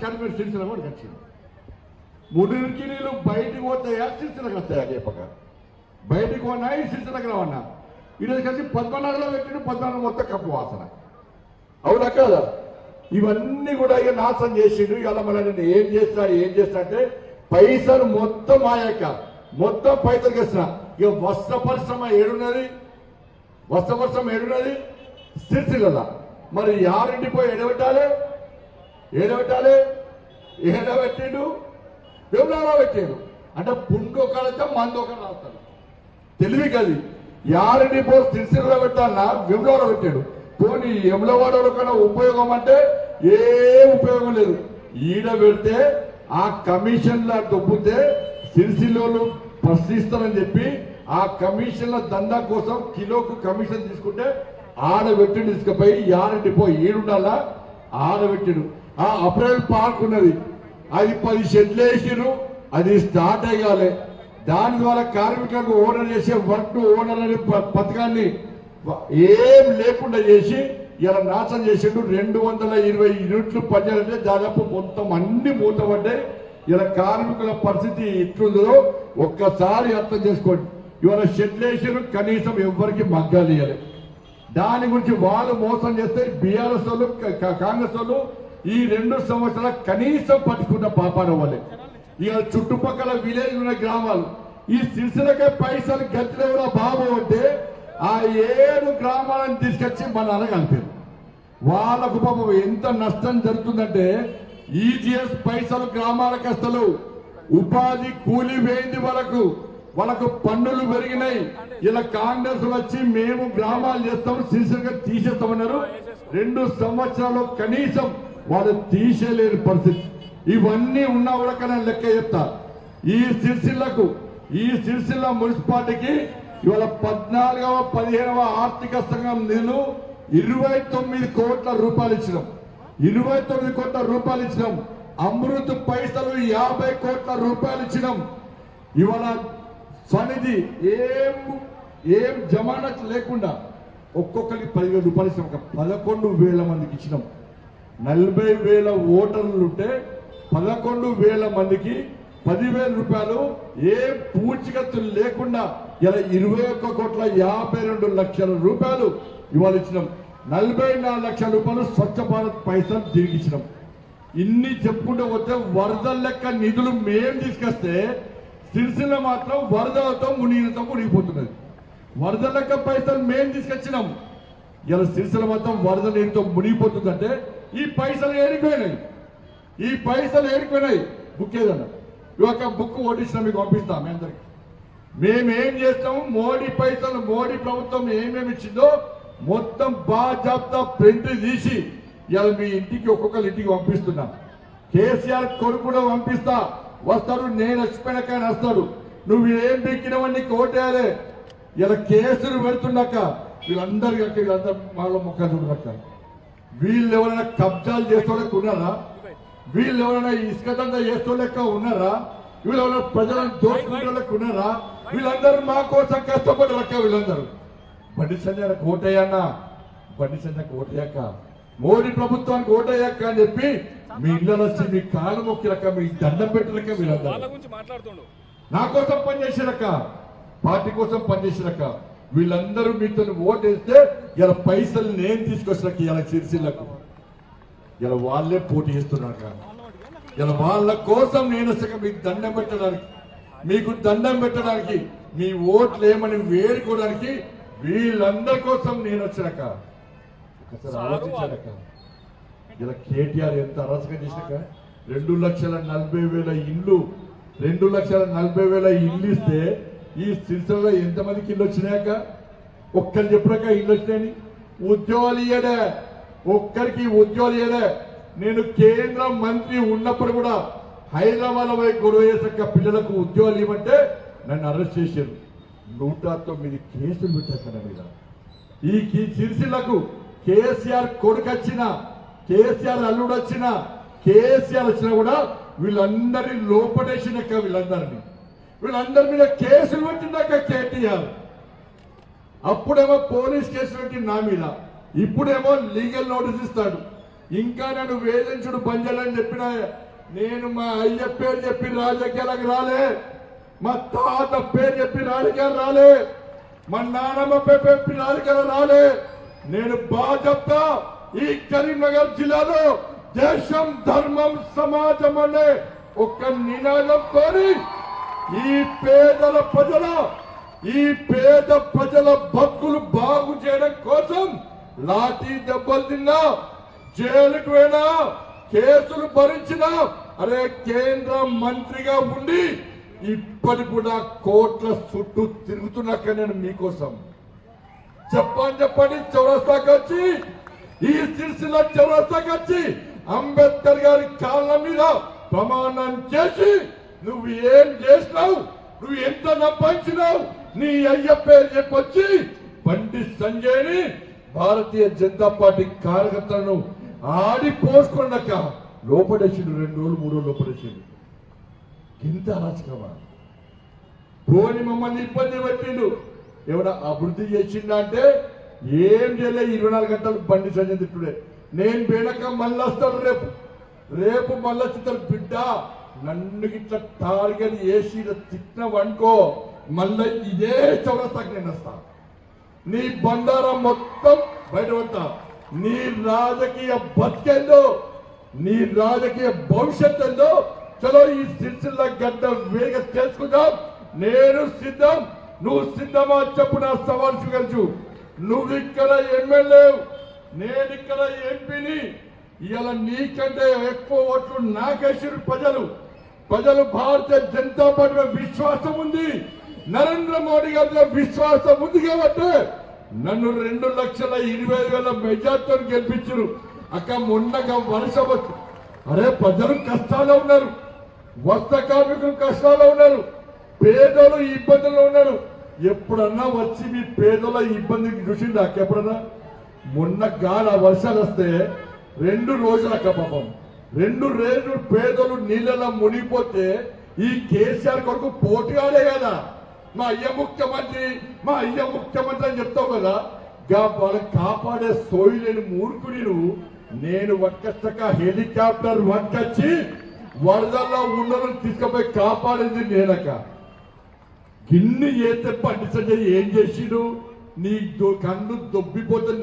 కనిపెట్టి సిరిసిల్ల కూడా వచ్చింది. మురికి నీళ్ళు బయటికి పోతాయా సిరిసిల్లకు వస్తాయా చెప్పక? బయటికి ఉన్నాయి సిరిసిల్లకు రావన్నా. ఈరోజు కలిసి 14లో పెట్టిన 14 మొత్తం కప్పు వాసన. అవునా కాదా? ఇవన్నీ కూడా ఇక నాశనం చేసిండు. ఇలా మళ్ళీ నేను ఏం చేస్తా అంటే పైసలు మొత్తం ఆయక మొత్తం పైసలు చేసిన. ఇక వస్త్ర పరిశ్రమ ఏడున్నది? వస్త్ర పరిశ్రమ ఏడున్నది? సిరిసిల్ల. మరి యారింటి పోయి ఎడబెట్టాలి? ఏడబెట్టిండు వేములవాడలో పెట్టాడు. అంటే పుండొకరితో మందొకరు రాస్తాడు. తెలివి కది. యారింటి పోయి సిరిసిల్ల పెట్టాలన్నా వేములవాడలో పెట్టాడు. పోనీ వేములవాడలో కన్నా ఉపయోగం అంటే ఏ ఉపయోగం లేదు. ఈడ పెడితే ఆ కమిషన్ల దొబ్బితే సిరిసిల్లోళ్ళు ప్రశ్నిస్తారని చెప్పి ఆ కమిషన్ల దందా కోసం కిలోకు కమిషన్ తీసుకుంటే ఆడబెట్టి తీసుకుపోయి యారింటి పోయి ఈడుండాలా ఆడబెట్టిడు. ఆ అప్రైల్ పార్క్ ఉన్నది, అది 10 షెడ్లు వేసిరు, అది స్టార్ట్ అయ్యాలి. దాని ద్వారా కార్మికులకు ఓనర్ చేసే వర్క్ ఓనర్ అనే పథకాన్ని ఏం లేకుండా చేసి ఇలా నాశనం చేసిండు. 220 యూనిట్లు పనిచేయాలంటే దాదాపు మొత్తం అన్ని మూతపడ్డాయి. ఇలా కార్మికుల పరిస్థితి ఎట్లుందో ఒక్కసారి అర్థం చేసుకోండి. ఇవాళ షెడ్లు వేసిరు, కనీసం ఎవరికి మగ్గాలు ఇవ్వాలి. దాని గురించి వాళ్ళు మోసం చేస్తే బీఆర్ఎస్ వాళ్ళు కాంగ్రెస్ వాళ్ళు ఈ 2 సంవత్సరాల కనీసం పట్టుకున్న పాపాన వాళ్ళే. ఇక చుట్టుపక్కల విలేజ్ ఉన్న గ్రామాలు ఈ సిరిసిల్లకే పైసలు గట్టిలేవురా బాబు అంటే ఆ 7 గ్రామాలను తీసుకొచ్చి మన అనగలిపారు. వాళ్ళకు పాపం ఎంత నష్టం జరుగుతుందంటే ఈజీఎస్ పైసలు గ్రామాలకు వస్తలు, ఉపాధి కూలి వేయింది వాళ్ళకు పన్నులు పెరిగినాయి. ఇలా కాంగ్రెస్ వచ్చి మేము గ్రామాలు చేస్తాం సిరిసిల్ల తీసేస్తామన్నారు. 2 సంవత్సరాలు కనీసం వాళ్ళు తీసేలేని పరిస్థితి. ఇవన్నీ ఉన్నా కూడా కానీ లెక్క చెప్తా. ఈ సిరిసిల్ల మున్సిపాలిటీకి ఇవాళ 14వ 15వ ఆర్థిక సంఘం నిధులు 29 కోట్ల రూపాయలు ఇచ్చినాం. 29 కోట్ల రూపాయలు ఇచ్చినాం. అమృత్ పైసలు 50 కోట్ల రూపాయలు ఇచ్చినాం. ఇవాళ స్వనిధి ఏం జమానత్ లేకుండా ఒక్కొక్కరికి 10,000 రూపాయలు ఇచ్చినాం. 11,000 మందికి ఇచ్చినాం. 40,000 ఓటర్లు ఉంటే 11,000 మందికి 10,000 రూపాయలు ఏ పూచికత్తులు లేకుండా ఇలా 21,52,00,000 రూపాయలు ఇవాళ ఇచ్చినాం. 44 లక్షల రూపాయలు స్వచ్ఛ భారత్ పైసలు తిరిగి ఇచ్చినాం. ఇన్ని చెప్పుకుంటూ వస్తే వరదల లెక్క నిధులు మేం తీసుకొస్తే సిరిసిల్ల మాత్రం వరదలతో మునిగిపోతున్నది. వరదల లెక్క పైసలు మేం తీసుకొచ్చినాం. ఇలా సిరిసిల్ల మాత్రం వరద నీటితో మునిగిపోతుందంటే ఈ పైసలు ఏడిపోయినాయి. బుక్ ఏదన్నా ఇవాళ బుక్ ఓటించినా మీకు పంపిస్తాం. మీ అందరికి మేమేం చేస్తాము, మోడీ పైసలు మోడీ ప్రభుత్వం ఏమేమి ఇచ్చిందో మొత్తం బాజాబ్తా ప్రింట్ తీసి ఇలా మీ ఇంటికి ఒక్కొక్కరి ఇంటికి పంపిస్తున్నాం. కేసీఆర్ కొడుకు కూడా పంపిస్తా, వస్తాడు. నేను వచ్చిపోయినాక ఆయన వస్తాడు. నువ్వు ఏం బెక్కినవన్నీ కోటేయాలి. ఇలా కేసులు పెడుతున్నాక వీళ్ళందరూ వాళ్ళ ముఖాలు చూడక వీళ్ళు ఎవరైనా కబ్జాలు చేస్తోళ్ళకి ఉన్నారా? వీళ్ళు ఎవరైనా ఇసుక దందా చేస్తోళ్ళక ఉన్నారా? వీళ్ళు ఎవరైనా ప్రజలను దోచుకుంటోళ్ళకి ఉన్నారా? వీళ్ళందరూ మా కోసం కష్టపడి రక్క. వీళ్ళందరూ బండి సంజయ్కి ఓటయ్యాన్నా, బండి సంజయ్కి ఓటయ్యాక మోడీ ప్రభుత్వానికి ఓటయ్యాక అని చెప్పి మీ ఇళ్ళలో వచ్చి మీ కాలు మొక్కిరక్క, మీ దండం పెట్టిరక్క. వీళ్ళందరూ నా కోసం పనిచేసిరక్క, పార్టీ కోసం పనిచేసిరక్క. వీళ్ళందరూ మీతో ఓటేస్తే ఇలా పైసలు నేను తీసుకొచ్చినాక ఇలా సిరిసిల్లకు ఇలా వాళ్ళే పోటీ చేస్తున్నారు. ఇలా వాళ్ళ కోసం నేను వచ్చాక మీకు దండం పెట్టడానికి మీ ఓట్లు ఏమని వేడుకోవడానికి వీళ్ళందరి కోసం నేను వచ్చాక ఒకసారి ఆలోచించాక ఇలా కేటీఆర్ ఎంత అరాచకం చేశాక 2,40,000 ఇల్లు 2,40,000 ఇల్లు ఇస్తే ఈ సిరిసిల్లలో ఎంతమందికి ఇల్లు వచ్చినాక ఒక్కరు చెప్పాక ఇల్లు వచ్చినాయని ఉద్యోగాలు ఇయ్యడే, ఒక్కరికి ఉద్యోగాలు ఇయ్యడే. నేను కేంద్ర మంత్రి ఉన్నప్పుడు కూడా హైదరాబాద్ పోయి గొడవ చేసాక పిల్లలకు ఉద్యోగాలు ఇవ్వమంటే నన్ను అరెస్ట్ చేశారు. 109 కేసులు పెట్టారు మీద. ఈ సిరిసిల్లకు కేసీఆర్ కొడుకు వచ్చినా, కేసీఆర్ అల్లుడు వచ్చినా, కేసీఆర్ వచ్చినా కూడా వీళ్ళందరినీ లోపడేసినాక వీళ్ళందరి మీద కేసులు పెట్టినాక కేటీఆర్ అప్పుడేమో పోలీస్ కేసులు పెట్టి నా మీద, ఇప్పుడేమో లీగల్ నోటీస్ ఇస్తాడు. ఇంకా నన్ను వేధించుడు బంజాలని చెప్పిన నేను మా అయ్య పేరు చెప్పి రాజకీయాలకు రాలే, మా తాత పేరు చెప్పి రాజకీయాలు రాలే, మా నాన్నమ్మ పేరు చెప్పి రాజకీయాలు రాలే. నేను బాగా చెప్తా, ఈ కరీంనగర్ జిల్లాలో దేశం ధర్మం సమాజం అనే ఒక నినాదంతో ఈ పేద ప్రజల బతుకులు బాగు చేయడం కోసం లాఠీ దెబ్బలు తిన్నా, జైలుకు పోయినా, కేసులు భరించినా, అరే కేంద్ర మంత్రిగా ఉండి ఇప్పటి కూడా కోట్ల చుట్టూ తిరుగుతున్నాక నేను మీకోసం చెప్పండి చౌరస్తాకి వచ్చి, ఈ సిరిసిల్ల చౌరస్తాకి వచ్చి అంబేద్కర్ గారి కాళ్ళ మీద ప్రమాణం చేసి నువ్వు ఏం చేసినావు, నువ్వు ఎంత సంపాదించినావు, నీ అయ్య పేరు చెప్పొచ్చి బండి సంజయ్ని భారతీయ జనతా పార్టీ కార్యకర్తలను ఆడి పోసుకున్నాక లోపడేసిండు. 2 రోజులు 3 రోజులు లోపడేసిండు. ఇంత అరాచకమా? పోని మమ్మల్ని ఇబ్బంది పెట్టిండు. ఎవడా అభివృద్ధి చేసిండా అంటే ఏం చేయలే. 24 గంటలు బండి సంజయ్ తిట్టుడే. నేను పోయినాక మళ్ళీ వస్తాడు, రేపు మళ్ళీ చిత్తాడు. బిడ్డ నన్ను ఇట్లా టార్గెట్ వేసి తిట్టినవనుకో మళ్ళీ ఇదే చౌరస్తాకి నేను వస్తా. నీ బండారం మొత్తం బయట పడతా. నీ రాజకీయ బతికేందో, నీ రాజకీయ భవిష్యత్ ఏందో చలో ఈ సిరిసిల్ల గడ్డ వేగ తెలుసుకుందాం. నేను సిద్ధం, నువ్వు సిద్ధమా చెప్పు. నా సవాల్ స్వీకరించు. నువ్వు ఇక్కడ ఎమ్మెల్యే, నేను ఇక్కడ ఎంపీని. ఇలా నీకంటే ఎక్కువ ఓట్లు నాకేసారు ప్రజలు. భారతీయ జనతా పార్టీలో విశ్వాసం ఉంది, నరేంద్ర మోడీ గారిలో విశ్వాసం ఉంది కాబట్టి నన్ను 2,20,000 మెజార్టీతో గెలిపించారు. అక్క మొన్నగా వర్షం వచ్చు. అరే ప్రజలు కష్టాల్లో ఉన్నారు, వస్త్ర కార్మికులు కష్టాల్లో ఉన్నారు, పేదలు ఇబ్బందుల్లో ఉన్నారు. ఎప్పుడన్నా వచ్చి మీ పేదల ఇబ్బందికి చూసింది అక్క ఎప్పుడన్నా? మొన్న గాల వర్షాలు వస్తే 2 రోజుల పాపం 2 రోజులు పేదలు నీళ్ళలో మునిగిపోతే ఈ కేసీఆర్ కొరకు పోటీగాడే కదా. మా అయ్య ముఖ్యమంత్రి అని చెప్తావు కదా. వాళ్ళని కాపాడే సోయి లేని మూర్ఖుని నువ్వు. నేను వట్కచ్చక హెలికాప్టర్ వట్కొచ్చి వరదల్లో ఉన్నదని తీసుకుపోయి కాపాడింది నేనక. గిన్ని ఏ తెప్ప ఏం చేసిడు? నీ కన్ను దొబ్బిపోతే